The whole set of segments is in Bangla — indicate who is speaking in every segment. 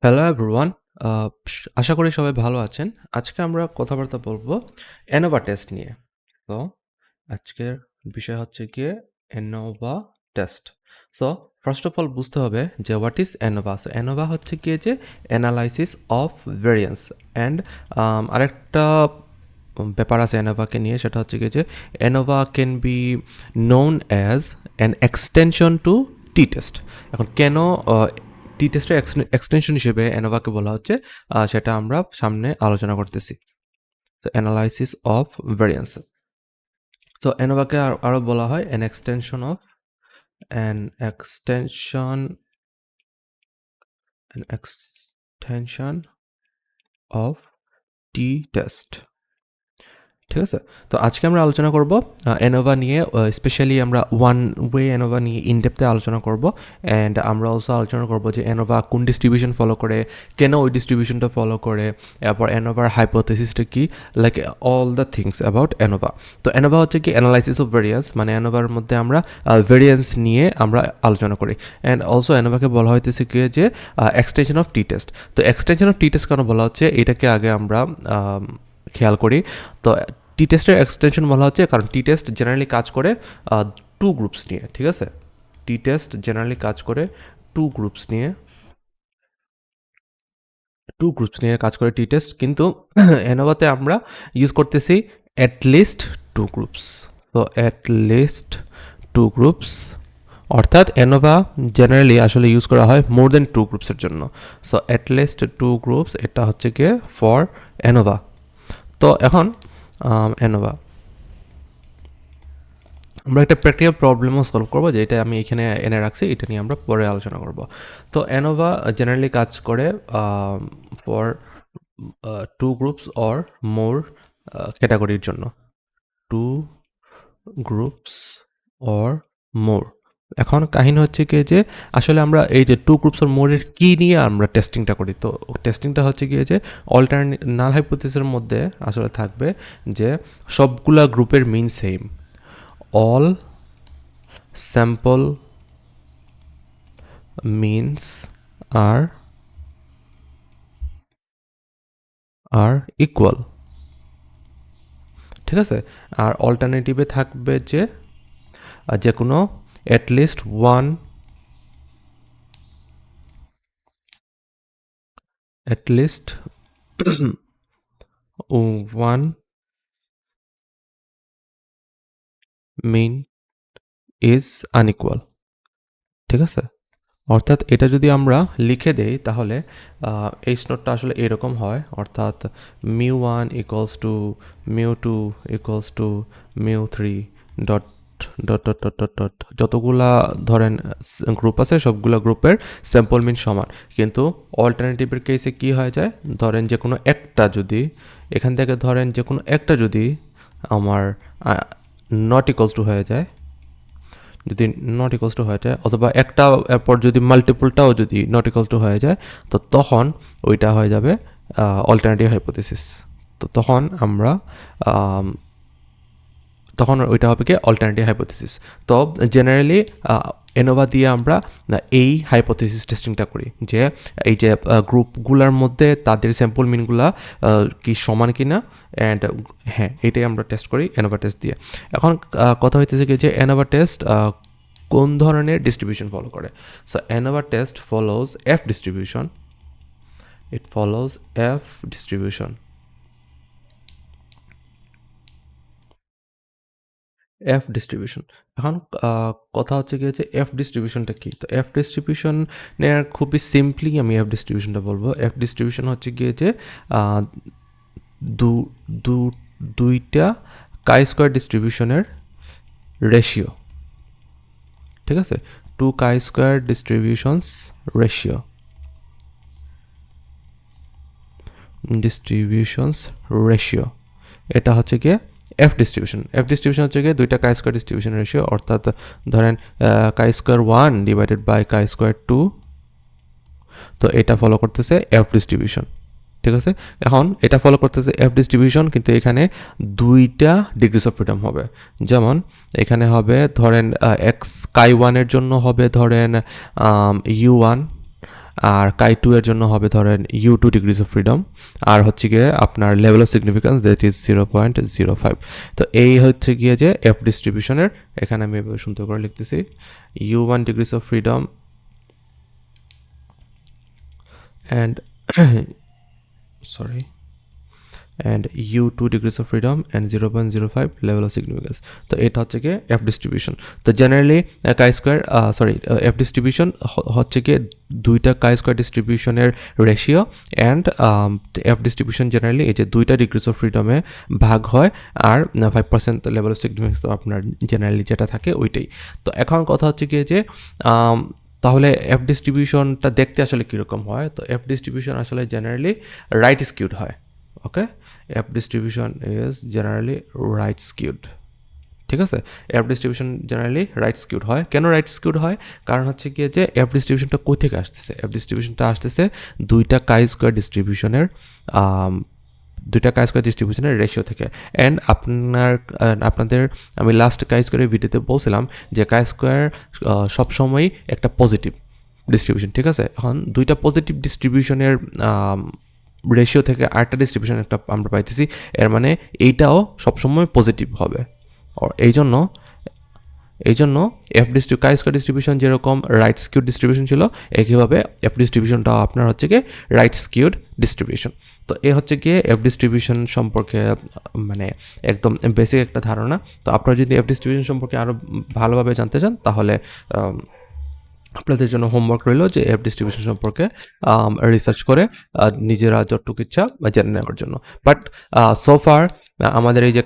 Speaker 1: Hello everyone. আশা করি সবাই ভালো আছেন। আজকে আমরা কথাবার্তা বলবো অ্যানোভা টেস্ট নিয়ে। তো আজকের বিষয় হচ্ছে গিয়ে ANOVA test. So first of all বুঝতে হবে যে what is ANOVA. So ANOVA হচ্ছে গিয়ে যে অ্যানালাইসিস অফ ভেরিয়েন্স অ্যান্ড আরেকটা ব্যাপার আছে অ্যানোভাকে নিয়ে, সেটা হচ্ছে গিয়ে যে ANOVA can be known as an extension to T test. এখন কেন টি টেস্টের এক্সটেনশন হিসেবে অ্যানোভাকে বলা হচ্ছে সেটা আমরা সামনে আলোচনা করতেছি। তো অ্যানালাইসিস অফ ভেরিয়েন্স। তো অ্যানোভাকে আরও বলা হয় an extension of T test. ঠিক আছে? তো আজকে আমরা আলোচনা করব অ্যানোভা নিয়ে, স্পেশালি আমরা ওয়ান ওয়ে অ্যানোভা নিয়ে ইনডেপথে আলোচনা করব। অ্যান্ড আমরা অলসো আলোচনা করব যে অ্যানোভা কোন ডিস্ট্রিবিউশন ফলো করে, কেন ওই ডিস্ট্রিবিউশনটা ফলো করে, এরপর অ্যানোভার হাইপোথেসিসটা কি, like all the things about ANOVA. তো অ্যানোভা হচ্ছে কি অ্যানালাইসিস অফ ভেরিয়েন্স, মানে অ্যানোভার মধ্যে আমরা ভেরিয়েন্স নিয়ে আমরা আলোচনা করি। অ্যান্ড অলসো অ্যানোভাকে বলা হইতেছে কি যে এক্সটেনশন অফ টি টেস্ট। তো এক্সটেনশন অফ টি টেস্ট কেন বলা হচ্ছে এটাকে আগে আমরা খেয়াল করি। তো টি টেস্টের এক্সটেনশন বলা হচ্ছে কারণ টি টেস্ট জেনারেলি কাজ করে টু গ্রুপস নিয়ে। ঠিক আছে, টি টেস্ট জেনারেলি কাজ করে টু গ্রুপস নিয়ে কাজ করে টি টেস্ট, কিন্তু অ্যানোভাতে আমরা ইউজ করতেছি অ্যাটলিস্ট টু গ্রুপস। তো অ্যাটলিস্ট টু গ্রুপস, অর্থাৎ অ্যানোভা জেনারেলি আসলে ইউজ করা হয় মোর দেন টু গ্রুপসের জন্য। সো অ্যাটলিস্ট টু গ্রুপস, এটা হচ্ছে গিয়ে ফর অ্যানোভা। তো এখন অ্যানোভা আমরা একটা প্র্যাকটিক্যাল প্রবলেমও সলভ করবো, যেটা আমি এখানে এনে রাখছি, এটা নিয়ে আমরা পরে আলোচনা করব। তো অ্যানোভা জেনারেলি কাজ করে for two groups or more ক্যাটাগরির জন্য। Two groups or more. এখন কাহিনী হচ্ছে কি যে আসলে আমরা এই যে টু গ্রুপস অর মোরের কি নিয়ে আমরা টেস্টিংটা করি। তো টেস্টিংটা হচ্ছে গিয়ে যে অল্টারনেট নাল হাইপোথিসিসের মধ্যে আসলে থাকবে যে সবগুলা গ্রুপের মিন same, all sample means are equal। ঠিক আছে, আর অল্টারনেটিভে থাকবে যে কোনো at least one mean is unequal. ঠিক আছে, অর্থাৎ এটা যদি আমরা লিখে দেই তাহলে এই নোটটা আসলে এরকম হয়, অর্থাৎ μ1 equals to μ2 equals to μ3 dot dot dot dot dot dot যতগুলা ধরেন গ্রুপ আছে সবগুলা গ্রুপের স্যাম্পল মিন সমান। কিন্তু অল্টারনেটিভের কেসে কি হয়ে যায়, ধরেন যে কোনো একটা যদি এখান থেকে ধরেন যে কোনো একটা যদি আমার নট ইকুয়ালস টু হয়ে যায়, যদি নট ইকুয়ালস টু হয়ে যায়, অথবা একটা এরপর যদি মাল্টিপলটাও যদি নট ইকুয়ালস টু হয়ে যায়, তো তখন ওইটা হয়ে যাবে অল্টারনেটিভ হাইপোথিসিস। তো তখন ওইটা হবে কি অল্টারনেটিভ হাইপোথিসিস। তো জেনারেলি অ্যানোভা দিয়ে আমরা এই হাইপোথিসিস টেস্টিংটা করি যে এই যে গ্রুপগুলোর মধ্যে তাদের স্যাম্পল মিনগুলা কি সমান কিনা, অ্যান্ড হ্যাঁ এটাই আমরা টেস্ট করি অ্যানোভা টেস্ট দিয়ে। এখন কথা হইতেছে কি যে অ্যানোভা টেস্ট কোন ধরনের ডিস্ট্রিবিউশন ফলো করে। So ANOVA test follows F distribution, it follows F distribution. F distribution. এখন কথা হচ্ছে কি যে এফ ডিস্ট্রিবিউশনটা কি। তো এফ ডিস্ট্রিবিউশনের খুবই সিম্পলি আমি এফ ডিস্ট্রিবিউশনটা বলবো। এফ ডিস্ট্রিবিউশন হচ্ছে গিয়ে যে দুইটা কাই স্কোয়ার ডিস্ট্রিবিউশনের রেশিও। ঠিক আছে, টু কাই স্কোয়ার ডিস্ট্রিবিউশনস রেশিও, এটা হচ্ছে গিয়ে এফ ডিস্ট্রিবিউশন হচ্ছে গিয়ে দুইটা কাই স্কোয়ার ডিস্ট্রিবিউশন রেশিও, অর্থাৎ ধরেন chi square 1 divided by chi square 2। তো এটা ফলো করতেছে এফ ডিস্ট্রিবিউশন। ঠিক আছে, এখন এটা ফলো করতেছে এফ ডিস্ট্রিবিউশন, কিন্তু এখানে দুইটা ডিগ্রিস অফ ফ্রিডম হবে। যেমন এখানে হবে ধরেন এক্স কাই 1 এর জন্য হবে ধরেন U1, আর কাই 2 এর জন্য হবে ধরেন U2 ডিগ্রিজ অফ ফ্রিডম, আর হচ্ছে গিয়ে আপনার level of significance that is 0.05। তো এই হচ্ছে গিয়ে যে এফ ডিস্ট্রিবিউশনের, এখানে আমি সুন্দর করে লিখতেছি U1 degrees of freedom and sorry and U2 degrees of freedom and 0.05 level of significance। তো এটা হচ্ছে গিয়ে এফ ডিস্ট্রিবিউশন। তো generally chi square F distribution হচ্ছে গিয়ে দুইটা কাই স্কোয়ার ডিস্ট্রিবিউশনের ratio, and F distribution generally এই যে দুইটা ডিগ্রিজ অফ ফ্রিডমে ভাগ হয়, আর 5% লেভেল অফ সিগনিফিকেন্স তো আপনার জেনারেলি যেটা থাকে ওইটাই। তো এখন কথা হচ্ছে গিয়ে যে তাহলে এফ ডিস্ট্রিবিউশনটা দেখতে আসলে কীরকম হয়। তো এফ ডিস্ট্রিবিউশন আসলে জেনারেলি রাইট স্কিউড হয়। Okay, F distribution is generally right skewed. ঠিক আছে, F distribution generally right skewed হয়। কেন রাইট স্কিউড হয়? কারণ হচ্ছে গিয়ে যে এফ ডিস্ট্রিবিউশনটা কই থেকে আসতেছে? এফ ডিস্ট্রিবিউশনটা আসতেছে দুইটা কাই স্কোয়ার ডিস্ট্রিবিউশনের রেশিও থেকে। অ্যান্ড আপনাদের আমি লাস্ট কাই স্কোয়ারের ভিডিওতে বলছিলাম যে কাই স্কোয়ার সবসময়ই একটা পজিটিভ ডিস্ট্রিবিউশন। ঠিক আছে, এখন দুইটা পজিটিভ ডিস্ট্রিবিউশনের রেশিও থেকে আরেকটা ডিস্ট্রিবিউশন একটা আমরা পাইতেছি, এর মানে এইটাও সবসময় পজিটিভ হবে। এই জন্য কাই স্কোয়ার ডিস্ট্রিবিউশন যেরকম রাইট স্কিউড ডিস্ট্রিবিউশন ছিল, একইভাবে এফ ডিস্ট্রিবিউশনটাও আপনার হচ্ছে গিয়ে রাইট স্কিউড ডিস্ট্রিবিউশন। তো এ হচ্ছে গিয়ে এফ ডিস্ট্রিবিউশন সম্পর্কে মানে একদম বেসিক একটা ধারণা। তো আপনারা যদি এফ ডিস্ট্রিবিউশন সম্পর্কে আরও ভালোভাবে জানতে চান, তাহলে আপনাদের জন্য হোমওয়ার্ক রইল যে এফ ডিস্ট্রিবিউশন সম্পর্কে রিসার্চ করে নিজেরা যতটুকু ইচ্ছা জেনে নেওয়ার জন্য। বাট সোফার আমাদের এই যে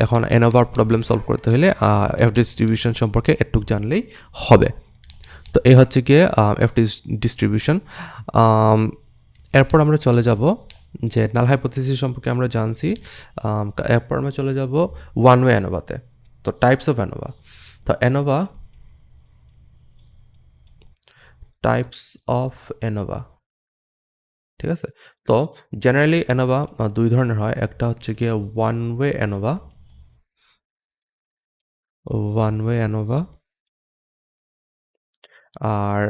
Speaker 1: এখন এনোভার প্রবলেম সলভ করতে হলে এফ ডিস্ট্রিবিউশন সম্পর্কে একটু জানলেই হবে। তো এই হচ্ছে গিয়ে এফ ডিস্ট্রিবিউশন। এরপর আমরা চলে যাব যে নাল হাইপোথিসিস সম্পর্কে আমরা জানছি। এরপর আমরা চলে যাব ওয়ান ওয়ে অ্যানোভাতে। তো টাইপস অফ অ্যানোভা। তো টাইপস অফ অ্যানোভা, ঠিক আছে। তো জেনারেলি অ্যানোভা দুই ধরনের হয়। একটা হচ্ছে গিয়ে ওয়ান ওয়ে অ্যানোভা, আর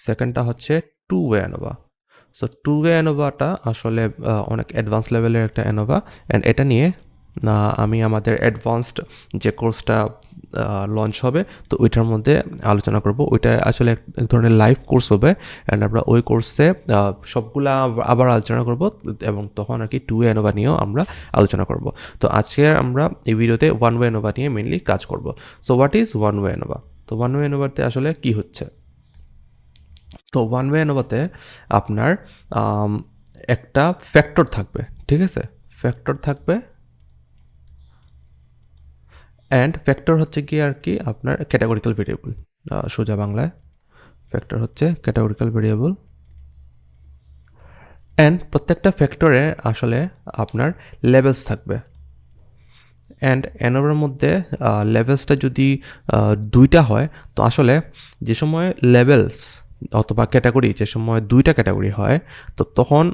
Speaker 1: সেকেন্ডটা হচ্ছে two way ANOVA. So two way অ্যানোভাটা আসলে অনেক অ্যাডভান্স লেভেলের একটা অ্যানোভা, অ্যান্ড এটা নিয়ে আমি আমাদের অ্যাডভান্সড যে কোর্সটা লঞ্চ হবে, তো ওইটার মধ্যে আলোচনা করব। ওইটা আসলে এক ধরনের লাইভ কোর্স হবে, অ্যান্ড আমরা ওই কোর্সে সবগুলা আবার আলোচনা করব, এবং তখন আর কি টু ওয়ে অ্যানোভা নিয়েও আমরা আলোচনা করব। তো আজকে আমরা এই ভিডিওতে ওয়ান ওয়ে অ্যানোভা নিয়ে মেনলি কাজ করব। So what is one way ANOVA? তো ওয়ান ওয়ে অ্যানোভাতে আসলে কি হচ্ছে? তো ওয়ান ওয়ে অ্যানোভাতে আপনার একটা ফ্যাক্টর থাকবে, ঠিক আছে, ফ্যাক্টর থাকবে, অ্যান্ড ফ্যাক্টর হচ্ছে কি আর কি আপনার ক্যাটাগরিক্যাল ভেরিয়েবল। সোজা বাংলায় ফ্যাক্টর হচ্ছে ক্যাটাগরিক্যাল ভেরিয়েবল, অ্যান্ড প্রত্যেকটা ফ্যাক্টরে আসলে আপনার লেভেলস থাকবে। অ্যান্ড অ্যানোভার মধ্যে লেভেলসটা যদি দুইটা হয়, তো আসলে যে সময় লেভেলস অথবা ক্যাটাগরি যে সময় দুইটা ক্যাটাগরি হয়, তো তখন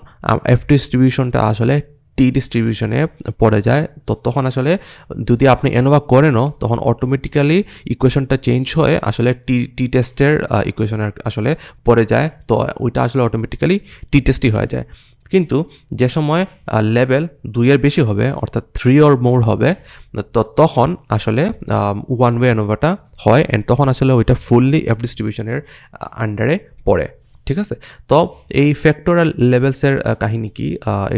Speaker 1: এফ ডিস্ট্রিবিউশনটা আসলে টি ডিস্ট্রিবিউশনে পড়ে যায়। তো তখন আসলে যদি আপনি অ্যানোভা করেনও, তখন অটোমেটিক্যালি ইকুয়েশনটা চেঞ্জ হয়ে আসলে টি টেস্টের ইকুয়েশনের আসলে পড়ে যায়। তো ওইটা আসলে অটোমেটিক্যালি টি টেস্টই হয়ে যায়। কিন্তু যে সময় লেভেল 2-এর বেশি হবে, অর্থাৎ 3 অর মোর হবে, তো তখন আসলে ওয়ান ওয়ে অ্যানোভাটা হয়, অ্যান্ড তখন আসলে ওইটা ফুললি এফ ডিস্ট্রিবিউশনের আন্ডারে পড়ে। ঠিক আছে, তো এই ফ্যাক্টোরাল লেভেলসের কাহিনী কি,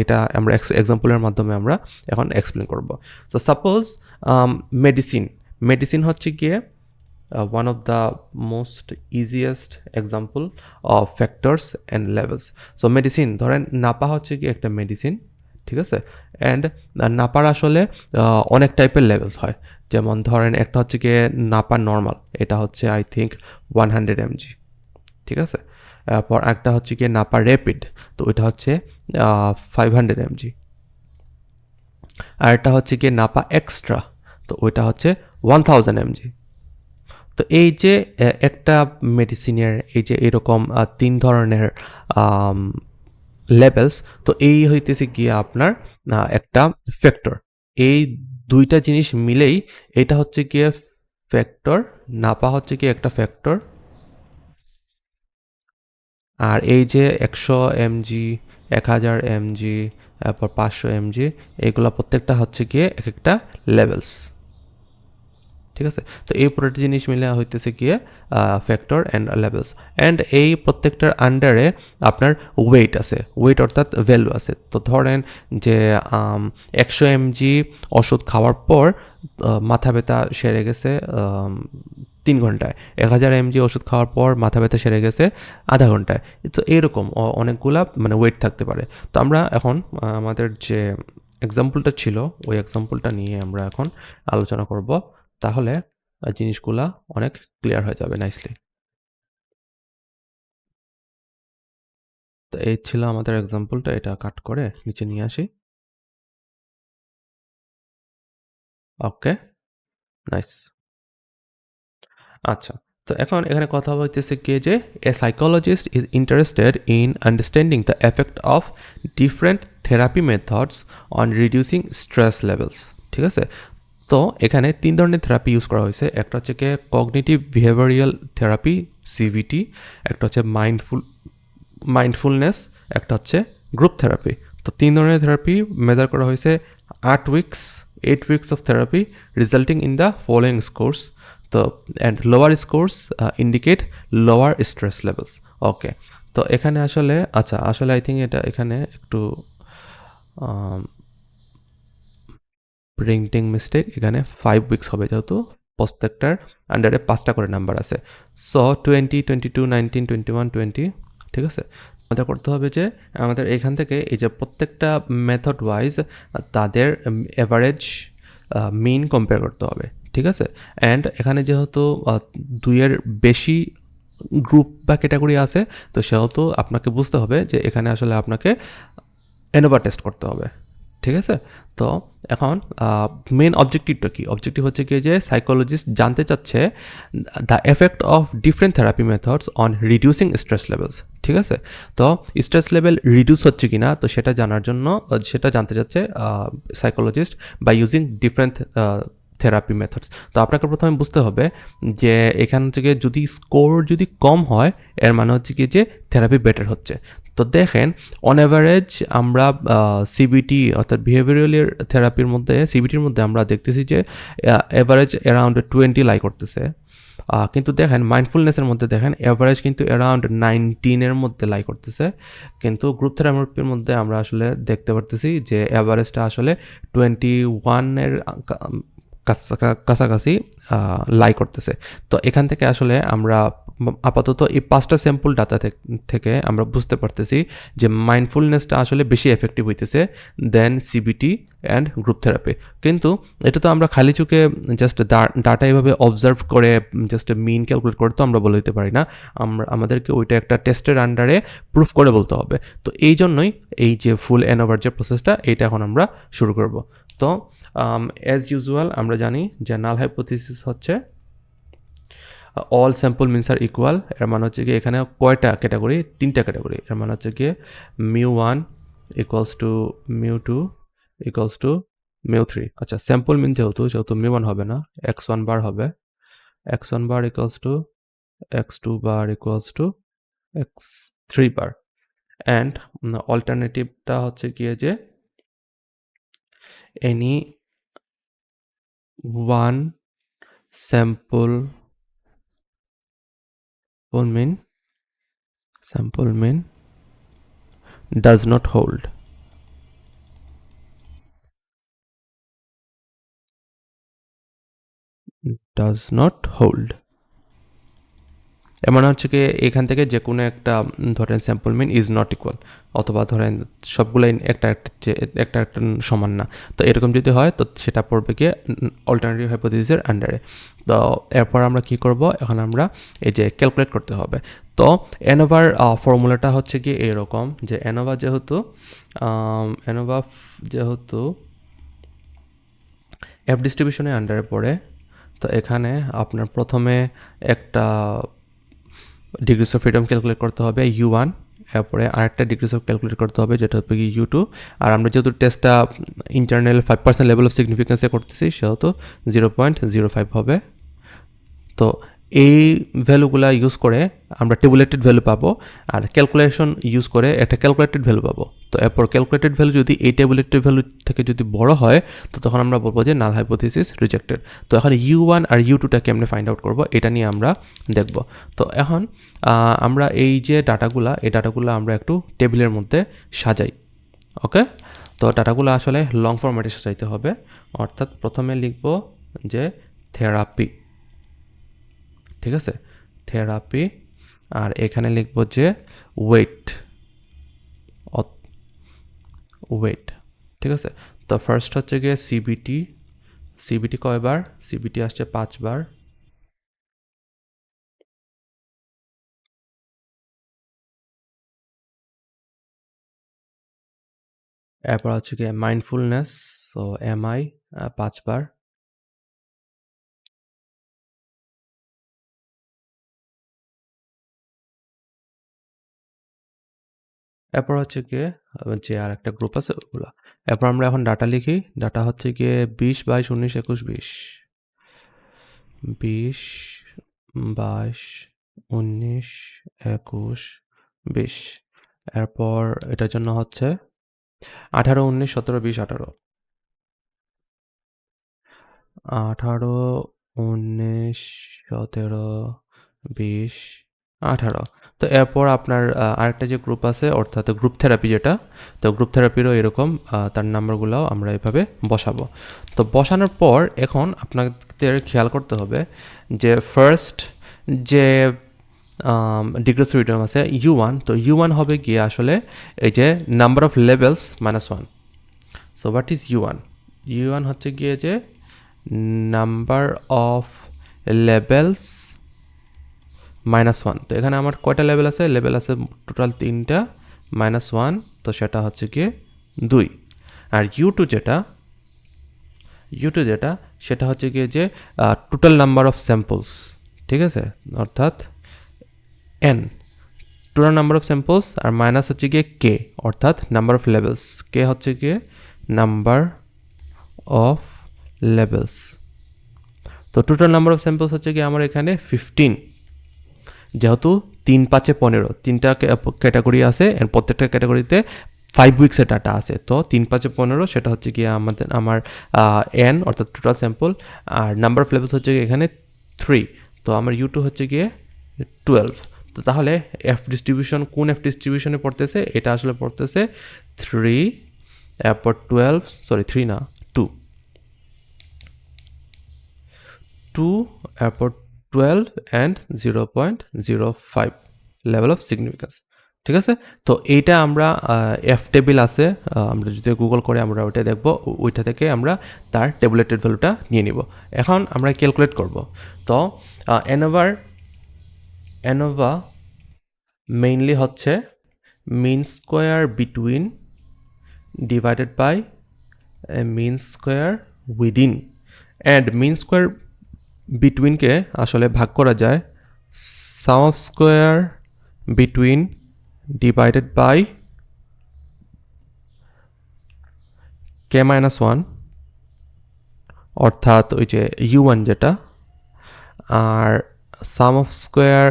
Speaker 1: এটা আমরা এক্সাম্পলের মাধ্যমে আমরা এখন এক্সপ্লেন করব। তো সাপোজ মেডিসিন হচ্ছে গিয়ে one of the most easiest example of factors and levels. So medicine ধরেন নাপা হচ্ছে কি একটা মেডিসিন, ঠিক আছে, অ্যান্ড নাপার আসলে অনেক টাইপের লেভেলস হয়। যেমন ধরেন একটা হচ্ছে গিয়ে নাপা নর্মাল, এটা হচ্ছে আই থিঙ্ক 100 mg, ঠিক আছে। পর একটা হচ্ছে গিয়ে নাপা র্যাপিড, তো ওইটা হচ্ছে 500 mg। আর একটা হচ্ছে গিয়ে নাপা এক্সট্রা, তো ওইটা হচ্ছে 1000 mg। তো এই যে একটা মেডিসিনের এই যে এরকম 3 ধরনের লেভেলস, তো এই হইতেছে গিয়ে আপনার একটা ফ্যাক্টর। এই দুইটা জিনিস মিলেই এটা হচ্ছে গিয়ে ফ্যাক্টর, নাপা হচ্ছে কি একটা ফ্যাক্টর, আর এই যে 100 mg 1000 mg তারপর 500 mg এইগুলা প্রত্যেকটা হচ্ছে গিয়ে এক একটা লেভেলস, ঠিক আছে। তো এই পুরোটা জিনিস মিলে হইতেছে গিয়ে ফ্যাক্টর অ্যান্ড লেভেলস, অ্যান্ড এই প্রত্যেকটার আন্ডারে আপনার ওয়েট আছে, ওয়েট অর্থাৎ ভ্যালু আছে। তো ধরেন যে 100 mg ওষুধ খাওয়ার পর মাথা ব্যথা সেরে গেছে 3 ঘন্টায়, 1000 mg ওষুধ খাওয়ার পর মাথা ব্যথা সেরে গেছে আধা ঘন্টায়। তো এরকম অনেকগুলা মানে ওয়েট থাকতে পারে। তো আমরা এখন আমাদের যে এক্সাম্পলটা ছিল ওই এক্সাম্পলটা নিয়ে আমরা এখন আলোচনা করব, তাহলে জিনিসগুলা অনেক ক্লিয়ার হয়ে যাবে নাইসলি। তো এই ছিল আমাদের এক্সাম্পলটা, এটা কাট করে নিচে নিয়ে আসি। ওকে, নাইস। আচ্ছা, তো এখন এখানে কথা বলতেছে কি যে এ psychologist is interested in understanding the effect of different therapy methods on reducing stress levels, ঠিক আছে। তো এখানে 3 ধরনের থেরাপি ইউজ করা হয়েছে। একটা হচ্ছে কি কগনিটিভ বিহেভিয়ারিয়াল থেরাপি সিবিটি, একটা হচ্ছে মাইন্ডফুলনেস, একটা হচ্ছে গ্রুপ থেরাপি। তো 3 ধরনের থেরাপি মেজার করা হয়েছে 8 weeks of therapy resulting in the following scores. তো and lower scores indicate lower stress levels. Okay, তো এখানে আসলে আচ্ছা আসলে আই থিঙ্ক এটা এখানে একটু প্রিন্টিং মিস্টেক, এখানে 5 উইকস হবে যেহেতু প্রত্যেকটার আন্ডারে 5টা করে নাম্বার আছে। সো 20, 22, 19, 21, 20, ঠিক আছে। আমাদের করতে হবে যে আমাদের এখান থেকে এই যে প্রত্যেকটা মেথড ওয়াইজ তাদের অ্যাভারেজ মিন কম্পেয়ার করতে হবে, ঠিক আছে। অ্যান্ড এখানে যেহেতু 2-এর বেশি গ্রুপ বা ক্যাটাগরি আছে, তো সেহেতু আপনাকে বুঝতে হবে যে এখানে আসলে আপনাকে এনোভা টেস্ট করতে হবে, ঠিক আছে। তো এখন মেন অবজেক্টিভটা কি? অবজেক্টিভ হচ্ছে কি যে সাইকোলজিস্ট জানতে চাচ্ছে the effect of different therapy methods on reducing stress levels, ঠিক আছে। তো স্ট্রেস লেভেল রিডিউস হচ্ছে কি না, তো সেটা জানার জন্য সেটা জানতে চাচ্ছে psychologist by using different therapy methods. তো আপনাকে প্রথমে বুঝতে হবে যে এখান থেকে যদি স্কোর যদি কম হয় এর মানে হচ্ছে কি যে থেরাপি বেটার হচ্ছে। তো দেখেন অন অ্যাভারেজ আমরা সিবিটি অর্থাৎ বিহেভিয়ারাল থেরাপির মধ্যে সিবিটির মধ্যে আমরা দেখতেছি যে অ্যাভারেজ অ্যারাউন্ড 20 লাই করতেছে, কিন্তু দেখেন মাইন্ডফুলনেসের মধ্যে দেখেন অ্যাভারেজ কিন্তু অ্যারাউন্ড 19-এর মধ্যে লাই করতেছে। কিন্তু গ্রুপ থেরাপির মধ্যে আমরা আসলে দেখতে পারতেছি যে অ্যাভারেজটা আসলে 21-এর কাছাকাছি লাই করতেছে। তো এখান থেকে আসলে আমরা আপাতত এই 5টা স্যাম্পল ডাটা থেকে আমরা বুঝতে পারতেছি যে মাইন্ডফুলনেসটা আসলে বেশি এফেক্টিভ হইতেছে দেন সিবিটি অ্যান্ড গ্রুপ থেরাপি। কিন্তু এটা তো আমরা খালি চোখে জাস্ট ডাটা এভাবে অবজার্ভ করে জাস্ট মিন ক্যালকুলেট করে তো আমরা বলে দিতে পারি না, আমাদেরকে ওইটা একটা টেস্টের আন্ডারে প্রুফ করে বলতে হবে। তো এই জন্যই এই যে ফুল এনোভার যে প্রসেসটা এইটা এখন আমরা শুরু করব। তো অ্যাজ ইউজুয়াল আমরা জানি যে নাল হাইপোথিসিস হচ্ছে অল স্যাম্পল মিনস আর ইকুয়াল। এর মানে হচ্ছে কি এখানে কয়টা ক্যাটাগরি? 3টা ক্যাটাগরি। এর মানে হচ্ছে কি μ1 ইকুয়ালস টু μ2 ইকুয়ালস টু μ3। আচ্ছা, স্যাম্পল মিন যেহেতু μ1 হবে না, x1 বার হবে, x1 bar equals to x2 bar equals to x3 bar. And অল্টারনেটিভটা হচ্ছে গিয়ে যে any one sample mean does not hold. Does not hold. এমন হচ্ছে কি এখান থেকে যে কোনো একটা ধরেন sample mean is not equal, অথবা ধরেন সবগুলাই একটা একটা সমান না। তো এরকম যদি হয় তো সেটা পড়বে গিয়ে অল্টারনেটিভ হাইপোথিসিসের আন্ডারে। তো এরপর আমরা কি করব, এখন আমরা এই যে ক্যালকুলেট করতে হবে। তো এনোভার ফর্মুলাটা হচ্ছে কি এরকম যে এনোভা যেহেতু এফ ডিস্ট্রিবিউশনের আন্ডারে পড়ে, তো এখানে আপনার প্রথমে একটা ডিগ্রিস অফ ফ্রিডম ক্যালকুলেট করতে হবে u1, এরপরে আরেকটা ডিগ্রিস অফ ক্যালকুলেট করতে হবে যেটা হবে কি u2। আর আমরা যেহেতু টেস্টটা ইন্টারনাল 5% লেভেল অফ সিগনিফিকেন্সে করতেছি সেহেতু 0.05 হবে। তো এই ভ্যালুগুলা ইউজ করে আমরা টেবুলেটেড ভ্যালু পাবো, আর ক্যালকুলেশন ইউজ করে একটা ক্যালকুলেটেড ভ্যালু পাবো। তো এরপর ক্যালকুলেটেড ভ্যালু যদি এই টেবুলেটেড ভ্যালু থেকে যদি বড় হয়, তো তখন আমরা বলবো যে নাল হাইপোথিসিস রিজেক্টেড। তো এখন U1 আর U2টা কেমনে ফাইন্ড আউট করবো এটা নিয়ে আমরা দেখব। তো এখন আমরা এই যে ডাটাগুলা, এই ডাটাগুলো আমরা একটু টেবিলের মধ্যে সাজাই। ওকে, তো ডাটাগুলো আসলে লং ফরম্যাটে সাজাইতে হবে। অর্থাৎ প্রথমে লিখব যে থেরাপি, ঠিক আছে, থেরাপি, আর এখানে লিখব যে ওয়েট, ওয়েট, ঠিক আছে। তো ফার্স্ট হচ্ছে গিয়ে সিবিটি, সিবিটি কয়বার, সিবিটি আসছে 5 বার। এরপর হচ্ছে গিয়ে মাইন্ডফুলনেস, সো MI 5 বার। এরপর হচ্ছে গিয়ে যে আর একটা গ্রুপ আছে ওগুলা। এরপর আমরা এখন ডাটা লিখি। ডাটা হচ্ছে গিয়ে 20, 22, 19, 21, 20, 20, 22, 19, 21, 20। এরপর এটার জন্য হচ্ছে 18, 19, 17, 20, 18, 18, 19, 17, 20, 18। তো এরপর আপনার আরেকটা যে গ্রুপ আছে, অর্থাৎ গ্রুপ থেরাপি যেটা, তো গ্রুপ থেরাপিরও এরকম তার নাম্বারগুলোও আমরা এভাবে বসাবো। তো বসানোর পর এখন আপনাদের খেয়াল করতে হবে যে ফার্স্ট যে ডিগ্রেস ফ্রিডম আছে U1, তো U1 হবে গিয়ে আসলে এই যে number of levels -1। So what is U1? U1 হচ্ছে গিয়ে যে নাম্বার অফ লেভেলস -1। তো এখানে আমার কয়টা লেভেল আছে? লেভেল আছে টোটাল 3টা, -1, তো সেটা হচ্ছে গিয়ে 2। আর U2 যেটা সেটা হচ্ছে গিয়ে যে টোটাল নাম্বার অফ স্যাম্পলস, ঠিক আছে, অর্থাৎ n, total number of samples, আর মাইনাস হচ্ছে গিয়ে k, অর্থাৎ নাম্বার অফ লেভেলস। k হচ্ছে গিয়ে নাম্বার অফ লেভেলস। তো টোটাল নাম্বার অফ স্যাম্পলস হচ্ছে গিয়ে আমার এখানে 15, যেহেতু 3, 5, 15 তিনটা ক্যাটাগরি আছে, এর প্রত্যেকটা ক্যাটাগরিতে 5 উইক্সের ডাটা আছে। তো 3, 5, 15 সেটা হচ্ছে গিয়ে আমার n, অর্থাৎ টোটাল স্যাম্পল, আর নাম্বার অফ লেভেলস হচ্ছে গিয়ে এখানে 3। তো আমার U2 হচ্ছে গিয়ে 12। তো তাহলে এফ ডিস্ট্রিবিউশন কোন এফ ডিস্ট্রিবিউশনে পড়তেছে? এটা আসলে পড়তেছে 3, এরপর 12, সরি 3 না, 2, এরপর 12 অ্যান্ড 0.05 লেভেল অফ সিগনিফিকেন্স, ঠিক আছে। তো এইটা আমরা এফ টেবিল আছে, আমরা যদি গুগল করে আমরা ওইটা দেখবো, ওইটা থেকে আমরা তার টেবুলেটেড ভ্যালুটা নিয়ে নিব। এখন আমরা ক্যালকুলেট করব। তো অ্যানোভা মেইনলি হচ্ছে mean square between divided by mean square within, and mean square বিটুইনকে আসলে ভাগ করা যায় sum of square between divided by k-1, অর্থাৎ ওই যে U1 যেটা, আর sum of square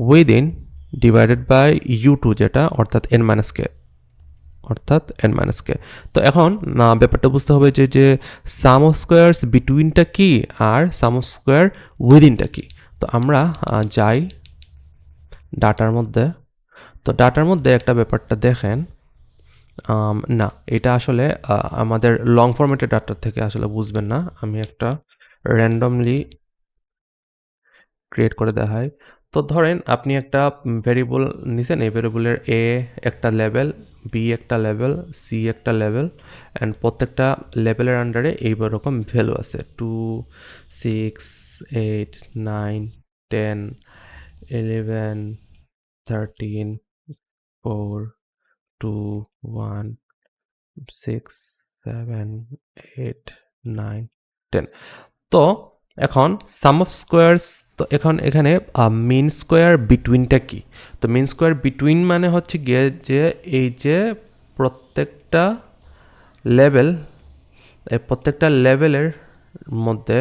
Speaker 1: within divided by U2 যেটা, অর্থাৎ n-k, অর্থাৎ n-k। তো এখন ব্যাপারটা বুঝতে হবে যে সাম অফ স্কোয়ারস বিটুইনটা কি আর সাম অফ স্কোয়ার উইদিনটা কি। তো আমরা যাই ডাটার মধ্যে। তো ডাটার মধ্যে একটা ব্যাপারটা দেখেন, না এটা আসলে আমাদের লং ফরম্যাটের ডাটার থেকে আসলে বুঝবেন না। আমি একটা র্যান্ডমলি ক্রিয়েট করে দেখাই। তো ধরেন আপনি একটা ভেরিয়েবল নিছেন, এই ভেরিয়েবলের এ একটা লেভেল, বি একটা লেভেল, সি একটা লেভেল, অ্যান্ড প্রত্যেকটা লেভেলের আন্ডারে এইরকম ভ্যালু আছে 2, 6, 8, 9, 10, 11, 13, 4, 2, 1, 6, 7, 8, 9, 10। তো এখন সাম অফ স্কোয়ারস, তো এখন এখানে মিন স্কোয়ার বিটুইনটা কি? তো মিন স্কোয়ার বিটুইন মানে হচ্ছে গিয়ে যে এই যে প্রত্যেকটা লেভেল, এই প্রত্যেকটা লেভেলের মধ্যে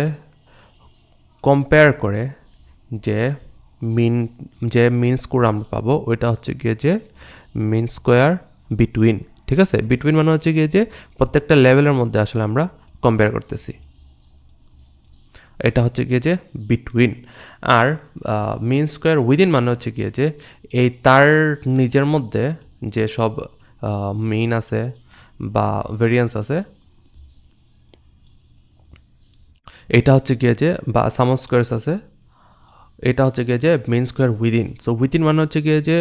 Speaker 1: কম্পেয়ার করে যে মিন মিন স্কোর আমরা পাবো ওইটা হচ্ছে গিয়ে যে মিন স্কোয়ার বিটুইন, ঠিক আছে। বিটুইন মানে হচ্ছে গিয়ে যে প্রত্যেকটা লেভেলের মধ্যে আসলে আমরা কম্পেয়ার করতেছি, এটা হচ্ছে গিয়ে যে বিটুইন। আর মিন স্কোয়ার উইদিন মানে হচ্ছে গিয়ে যে এই তার নিজের মধ্যে যে সব মিন আছে বা ভেরিয়েন্স আছে, এটা হচ্ছে গিয়ে যে বা সাম অফ স্কোয়ার্স আছে, এটা হচ্ছে গিয়ে যে mean square within. So within মানে হচ্ছে গিয়ে যে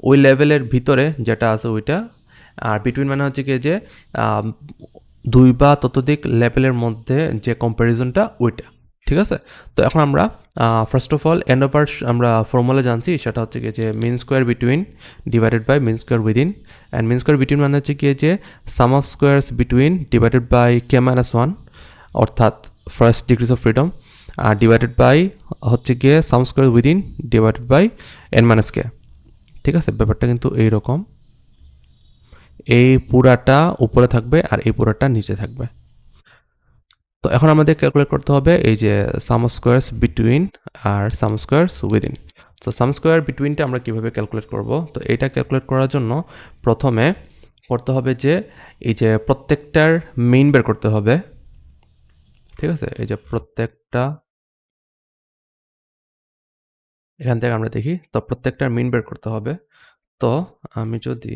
Speaker 1: ওই লেভেলের ভিতরে যেটা আছে ওইটা, আর বিটুইন মানে হচ্ছে গিয়ে যে দুই বা ততোধিক লেভেলের মধ্যে যে কম্প্যারিজনটা ওইটা, ঠিক আছে। তো এখন আমরা first of all N over আমরা ফর্মুলা জানছি, সেটা হচ্ছে গিয়ে যে mean square between divided by mean square within. And mean square between মানে হচ্ছে গিয়ে যে sum of squares between divided by K minus one, অর্থাৎ ফার্স্ট ডিগ্রিজ অফ ফ্রিডম, আর ডিভাইডেড বাই হচ্ছে গিয়ে sum square within divided by N minus K, ঠিক আছে। ব্যাপারটা কিন্তু এইরকম, এই পুরাটা উপরে থাকবে আর এই পুরাটা নিচে থাকবে। তো এখন আমাদের ক্যালকুলেট করতে হবে এই যে সাম স্কোয়ার্স বিটুইন আর সাম স্কোয়ার্স উইদিন। তো সাম স্কোয়ার বিটুইনটা আমরা কীভাবে ক্যালকুলেট করব? তো এটা ক্যালকুলেট করার জন্য প্রথমে করতে হবে যে এই যে প্রত্যেকটার মিন বের করতে হবে, ঠিক আছে। এই যে প্রত্যেকটা, এখান থেকে আমরা দেখি, তো প্রত্যেকটার মিন বের করতে হবে। তো আমি যদি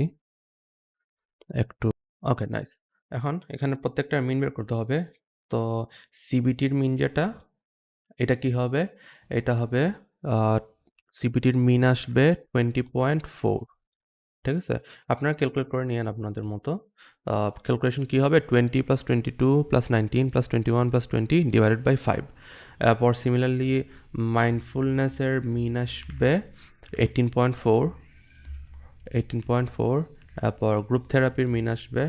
Speaker 1: একটু, ওকে নাইস, এখন এখানে প্রত্যেকটার মিন বের করতে হবে। তো সিবিটির মিন যেটা, এটা কি হবে? এটা হবে সিবিটির মিন আসবে 20.4, ঠিক আছে। আপনারা ক্যালকুলেট করে নিয়েন আপনাদের মতো। ক্যালকুলেশন কী হবে? 20 + 22 + 19 + 21 + 20 ডিভাইডেড বাই 5। এরপর সিমিলারলি মাইন্ডফুলনেসের মিন আসবে 18.4। এরপর গ্রুপ থেরাপির মিন আসবে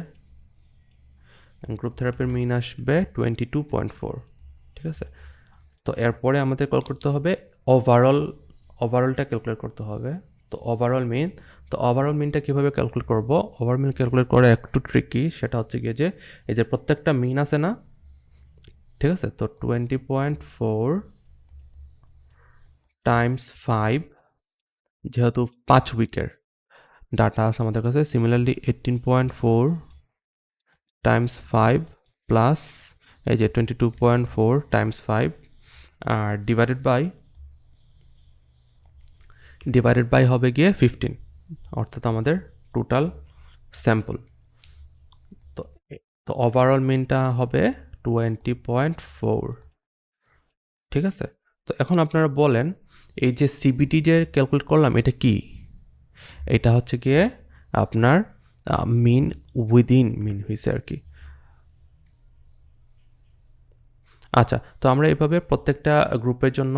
Speaker 1: 22.4, ঠিক আছে। তো এরপরে আমাদের কল করতে হবে ওভারঅলটা ক্যালকুলেট করতে হবে। তো ওভারঅল মিনটা কীভাবে ক্যালকুলেট করব? ওভারঅল মিন ক্যালকুলেট করা একটু ট্রিকি, সেটা হচ্ছে গিয়ে যে এই যে প্রত্যেকটা মিন আছে না, ঠিক আছে। তো 20.4 টাইমস 5, যেহেতু 5 উইকের ডাটা আছে আমাদের কাছে, সিমিলারলি 18.4 টাইমস 5 প্লাস এই যে 22.4 টাইমস 5 আর ডিভাইডেড বাই হবে গিয়ে 15, অর্থাৎ আমাদের টোটাল স্যাম্পল। তো তো ওভারঅল মিনটা হবে 20.4, ঠিক আছে। তো এখন আপনারা বলেন এই যে সিবিটি যে ক্যালকুলেট করলাম এটা কি? এটা হচ্ছে গিয়ে আপনার মিন উইদিন মিন হয়েছে আর কি। আচ্ছা, তো আমরা এভাবে প্রত্যেকটা গ্রুপের জন্য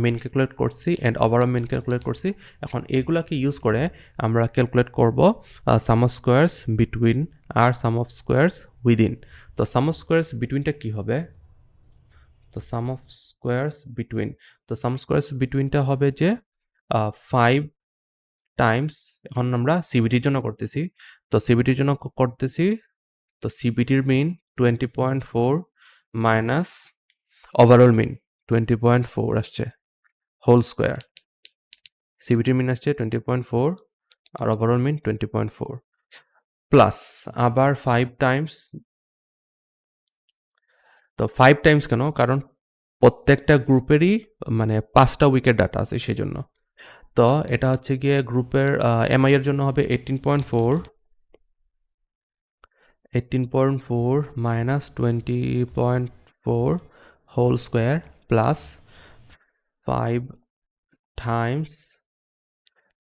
Speaker 1: মিন ক্যালকুলেট করছি অ্যান্ড ওভারঅল মিন ক্যালকুলেট করছি। এখন এগুলাকে ইউজ করে আমরা ক্যালকুলেট করব সাম অফ স্কোয়ার্স বিটুইন আর সাম অফ স্কোয়ার্স উইদিন। তো সাম অফ স্কোয়ার্স বিটুইনটা কী হবে? তো সাম অফ স্কোয়ার্স বিটুইনটা হবে যে 5 টাইমস, এখন আমরা সিবিটির জন্য করতেছি, তো সিবিটির জন্য করতেছি, তো সিবিটির মিন 20.4 মাইনাস ওভারঅল মিন 20.4 আসছে হোল স্কোয়ার, সিবিটির মিন আসছে 20.4 আর ওভারঅল মিন 20.4 প্লাস আবার 5 টাইমস। তো 5 টাইমস কেন? কারণ প্রত্যেকটা গ্রুপেরই মানে 5টা উইকেট ডাটা আছে সেই জন্য। তো এটা হচ্ছে গিয়ে গ্রুপের এমআই এর জন্য হবে 18.4 minus 20.4 whole square plus 5 times,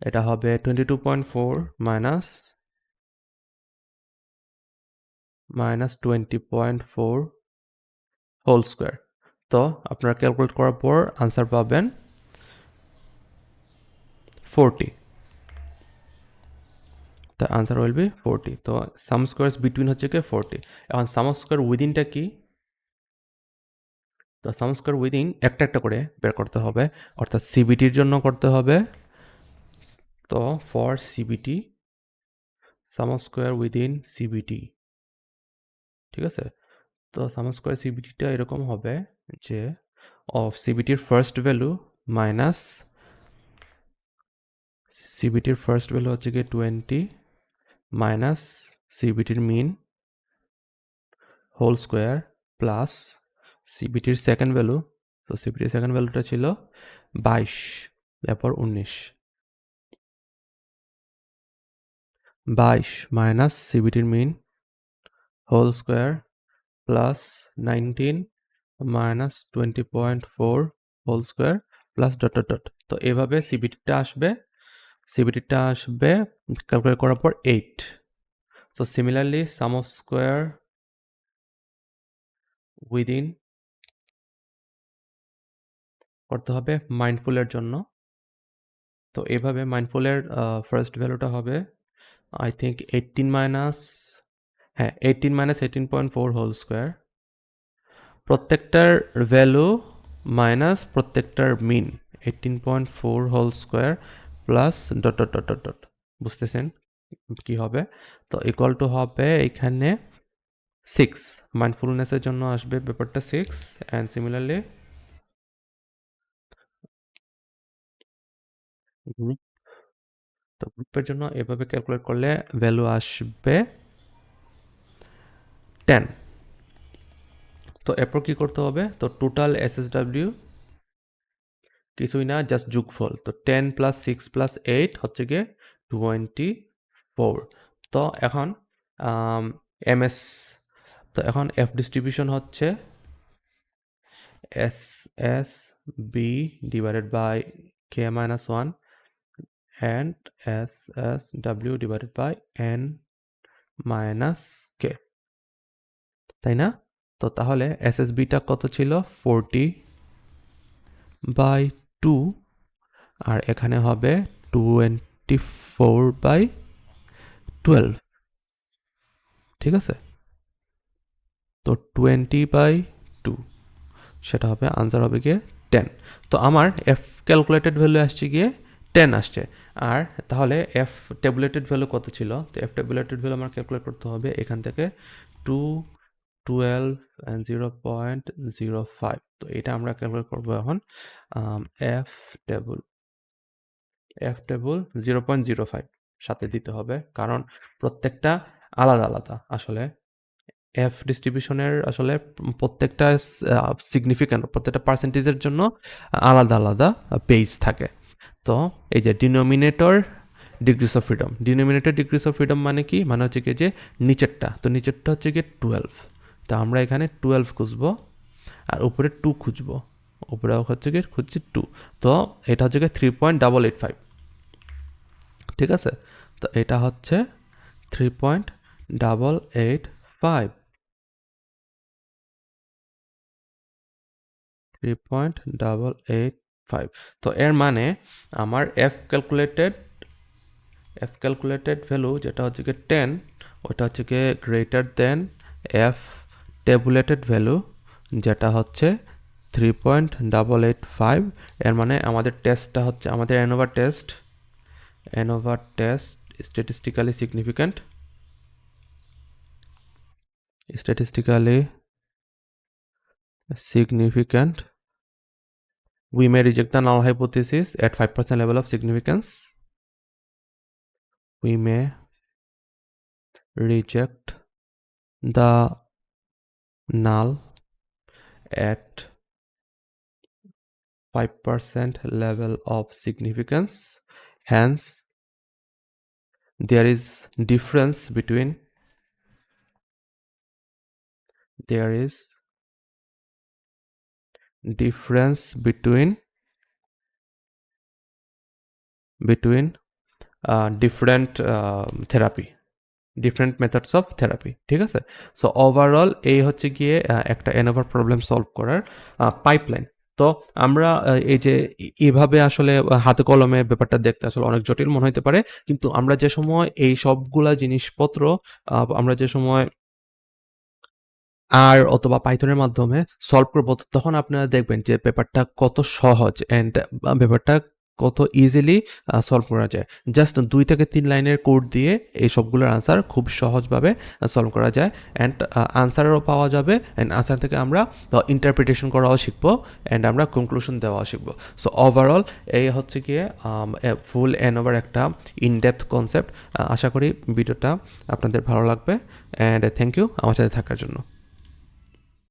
Speaker 1: এটা হবে 22.4 মাইনাস 20.4 হোল স্কোয়ার। তো আপনারা ক্যালকুলেট করার পর আনসার পাবেন 40। তো আনসার উইল বি 40। তো সাম স্কোয়ার্স বিটুইন হচ্ছে কি 40। এখন সাম স্কোয়ার উইদিনটা কি? তো সাম স্কোয়ার উইদিন একটা একটা করে বের করতে হবে, অর্থাৎ সিবিটির জন্য করতে হবে। তো for CBT sum square within CBT, ঠিক আছে। তো সাম স্কোয়ার সিবিটিটা এরকম হবে যে অফ সিবিটির ফার্স্ট ভ্যালু মাইনাস সিবিটির ফার্স্ট ভ্যালু হচ্ছে গিয়ে 20 মাইনাস সিবিটির মিন হোল স্কোয়ার প্লাস সিবিটির সেকেন্ড ভ্যালু, তো সিবিটির সেকেন্ড ভ্যালুটা ছিল 22, এরপর 22 মাইনাস সিবিটির mean whole square plus 19 minus 20.4 whole square plus dot dot dot. তো এভাবে সিবিটিটা আসবে ক্যালকুলেট করার পর 8। So similarly some of square within করতে হবে মাইন্ডফুলের জন্য। তো এভাবে মাইন্ডফুলের ফার্স্ট ভ্যালুটা হবে I think 18 minus 18.4 whole square, প্রত্যেকটার ভ্যালু মাইনাস প্রত্যেকটার mean 18.4 whole square plus dot dot dot dot dot, বুঝতেছেন কি হবে? তো ইকুয়াল টু হবে এখানে 6, মাইন্ডফুলনেসের জন্য আসবে ব্যাপারটা 6, অ্যান্ড সিমিলারলি গ্রুপ, তো গ্রুপের জন্য এভাবে ক্যালকুলেট করলে ভ্যালু আসবে 10। তো এরপর কি করতে হবে? তো টোটাল এসএসডব্লিউ কিছুই না, জাস্ট যোগফল। তো 10 প্লাস 6 প্লাস 8 হচ্ছে গিয়ে 24। তো এখন এমএস, তো এখন এফ ডিস্ট্রিবিউশন হচ্ছে S S B divided by K minus 1 and S S W divided by N minus K, তাই না? তো তাহলে এস এস বিটা কত ছিল? 40/2, আর এখানে হবে 24/12, ঠিক আছে? তো 20/2 সেটা হবে, আনসার হবে গিয়ে 10। তো আমার এফ ক্যালকুলেটেড ভ্যালু আসছে গিয়ে 10 আসছে। আর তাহলে এফ ট্যাবুলেটেড ভ্যালু কত ছিল? তো এফ ট্যাবুলেটেড ভ্যালু আমার ক্যালকুলেট করতে হবে এখান থেকে 2, 12 and 0.05। তো এটা আমরা ক্যালকুলেট করবো এখন। এফ টেবল 0.05 সাথে দিতে হবে, কারণ প্রত্যেকটা আলাদা আলাদা। আসলে এফ ডিস্ট্রিবিউশনের আসলে প্রত্যেকটা সিগনিফিক্যান্ট, প্রত্যেকটা পার্সেন্টেজের জন্য আলাদা আলাদা পেজ থাকে। তো এই যে denominator degrees of freedom, denominator degrees of freedom মানে কি? মানে হচ্ছে কি যে নিচেরটা, তো নিচেরটা হচ্ছে কি 12। তো আমরা এখানে 12 খুঁজবো আর উপরে 2 খুঁজবো, উপরে হচ্ছে কি খুঁজছি 2। তো এটা হচ্ছে কি 3.885, ঠিক আছে? তো এটা হচ্ছে 3.885, 3.885। তো এর মানে আমার এফ ক্যালকুলেটেড ভ্যালু যেটা হচ্ছে কি 10, ওটা হচ্ছে কি greater than F tabulated value যেটা হচ্ছে 3.885। এর মানে আমাদের টেস্টটা হচ্ছে, আমাদের ANOVA test statistically significant, we may reject the null hypothesis at 5% level of significance. We may reject the null at 5% level of significance. Hence, there is difference between different therapy, different methods of therapy, ঠিক আছে? সো ওভারঅল এই হচ্ছে গিয়ে একটা এনোভার প্রবলেম সলভ করার পাইপলাইন। তো আমরা এই যে এভাবে আসলে হাতে কলমে ব্যাপারটা দেখতে আসলে অনেক জটিল মনে হতে পারে, কিন্তু আমরা যে সময় এই সবগুলা জিনিসপত্র আমরা যে সময় আর অথবা পাইথনের মাধ্যমে সলভ করবো, তখন আপনারা দেখবেন যে ব্যাপারটা কত সহজ, অ্যান্ড ব্যাপারটা কত ইজিলি সলভ করা যায়। জাস্ট 2 থেকে 3 লাইনের কোড দিয়ে এই সবগুলোর আনসার খুব সহজভাবে সলভ করা যায় অ্যান্ড আনসারও পাওয়া যাবে অ্যান্ড আনসার থেকে আমরা ইন্টারপ্রিটেশন করাও শিখবো অ্যান্ড আমরা কনক্লুশন দেওয়াও শিখবো। সো ওভারঅল এই হচ্ছে গিয়ে ফুল অ্যানোভার একটা ইনডেপথ কনসেপ্ট। আশা করি ভিডিওটা আপনাদের ভালো লাগবে অ্যান্ড থ্যাংক ইউ আমার সাথে থাকার জন্য।